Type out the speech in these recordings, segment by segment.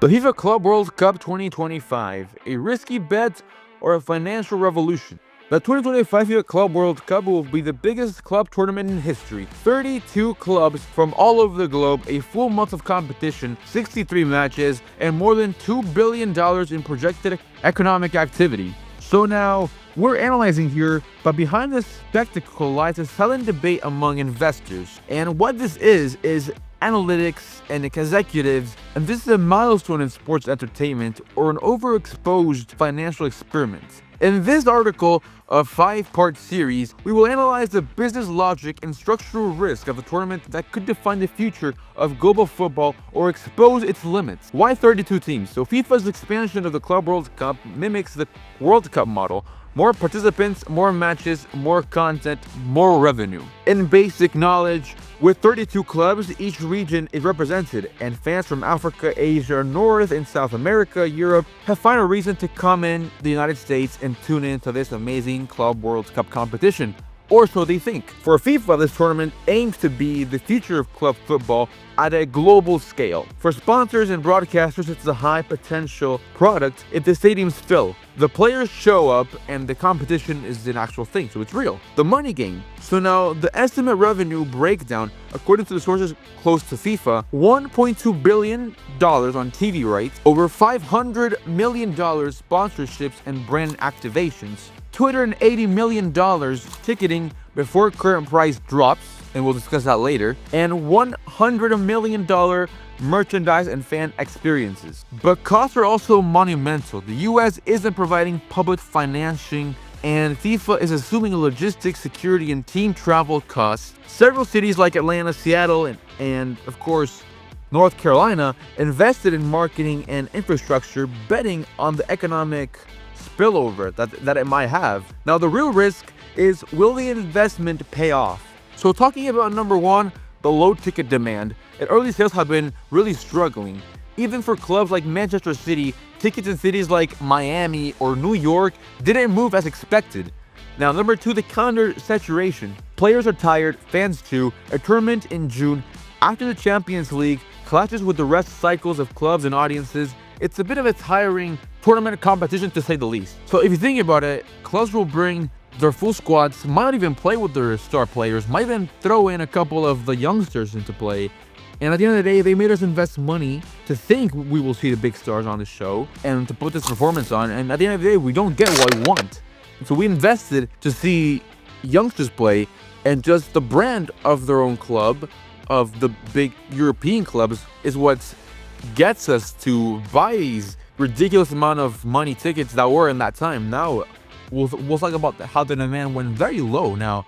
The FIFA Club World Cup 2025, a risky bet or a financial revolution? The 2025 FIFA Club World Cup will be the biggest club tournament in history. 32 clubs from all over the globe, a full month of competition, 63 matches, and more than $2 billion in projected economic activity. So now, we're analyzing here, but behind this spectacle lies a silent debate among investors. And what this is analytics and executives, and this is a milestone in sports entertainment or an overexposed financial experiment. In this article, a 5-part series, we will analyze the business logic and structural risk of a tournament that could define the future of global football or expose its limits. Why 32 teams? So FIFA's expansion of the Club World Cup mimics the World Cup model. More participants, more matches, more content, more revenue. In basic knowledge, with 32 clubs, each region is represented, and fans from Africa, Asia, North and South America, Europe have found a reason to come in the United States and tune into this amazing Club World Cup competition. Or so they think. For FIFA, this tournament aims to be the future of club football at a global scale. For sponsors and broadcasters, it's a high potential product if the stadiums fill. The players show up and the competition is an actual thing, so it's real. The money game. So now, the estimate revenue breakdown, according to the sources close to FIFA, $1.2 billion on TV rights, over $500 million sponsorships and brand activations, $280 million ticketing before current price drops, and we'll discuss that later, and $100 million merchandise and fan experiences. But costs are also monumental. The US isn't providing public financing, and FIFA is assuming logistics, security, and team travel costs. Several cities like Atlanta, Seattle, and of course, North Carolina invested in marketing and infrastructure, betting on the economic spillover that it might have. Now, the real risk is, will the investment pay off? So talking about number one, the low ticket demand, and early sales have been really struggling. Even for clubs like Manchester City, tickets in cities like Miami or New York didn't move as expected. Now, number two, the calendar saturation. Players are tired, fans too. A tournament in June after the Champions League clashes with the rest cycles of clubs and audiences. It's a bit of a tiring tournament competition, to say the least. So if you think about it, clubs will bring their full squads, might not even play with their star players, might even throw in a couple of the youngsters into play. And at the end of the day, they made us invest money to think we will see the big stars on the show and to put this performance on. And at the end of the day, we don't get what we want. So we invested to see youngsters play, and just the brand of their own club, of the big European clubs, is what gets us to buy these ridiculous amount of money tickets that were in that time. Now, we'll talk about how the demand went very low now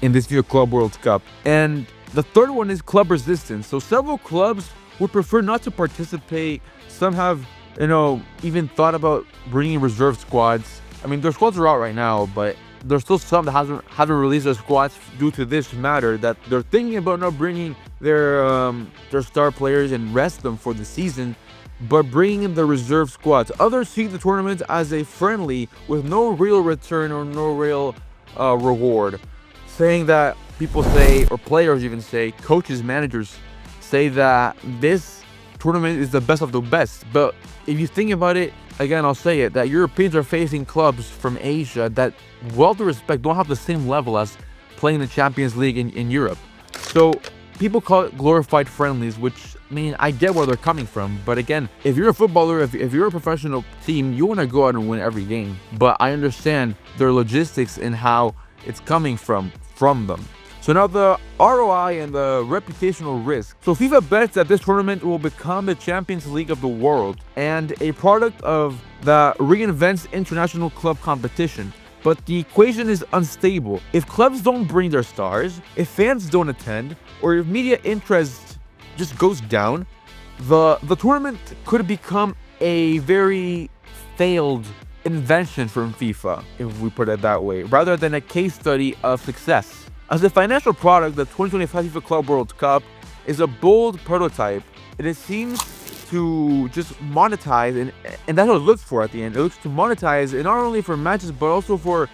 in this year Club World Cup. And the third one is club resistance. So several clubs would prefer not to participate. Some have, even thought about bringing reserve squads. I mean, their squads are out right now, but there's still some that haven't released their squads due to this matter, that they're thinking about not bringing their star players and rest them for the season, but bringing in the reserve squads. Others see the tournament as a friendly with no real return or no real reward, saying that people say, or players even say, coaches, managers say that this tournament is the best of the best. But if you think about it, again, I'll say it, that Europeans are facing clubs from Asia that, well to respect, don't have the same level as playing the Champions League in Europe. So people call it glorified friendlies, which, I mean, I get where they're coming from. But again, if you're a footballer, if you're a professional team, you want to go out and win every game. But I understand their logistics and how it's coming from them. So now the ROI and the reputational risk. So FIFA bets that this tournament will become the Champions League of the world and a product of that reinvents international club competition. But the equation is unstable. If clubs don't bring their stars, if fans don't attend, or if media interest just goes down, the tournament could become a very failed invention from FIFA, if we put it that way, rather than a case study of success. As a financial product, the 2025 FIFA Club World Cup is a bold prototype, and it seems to just monetize, and that's what it looks for at the end. It looks to monetize, and not only for matches, but also for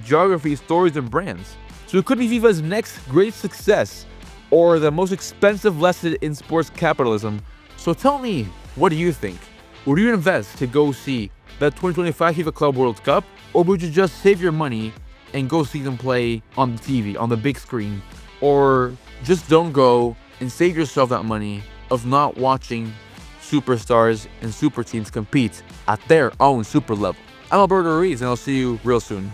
geography, stories, and brands. So it could be FIFA's next great success, or the most expensive lesson in sports capitalism. So tell me, What do you think? Would you invest to go see the 2025 FIFA Club World Cup, or would you just save your money and go see them play on the TV, on the big screen? Or just don't go and save yourself that money of not watching superstars and super teams compete at their own super level. I'm Alberto Ruiz, and I'll see you real soon.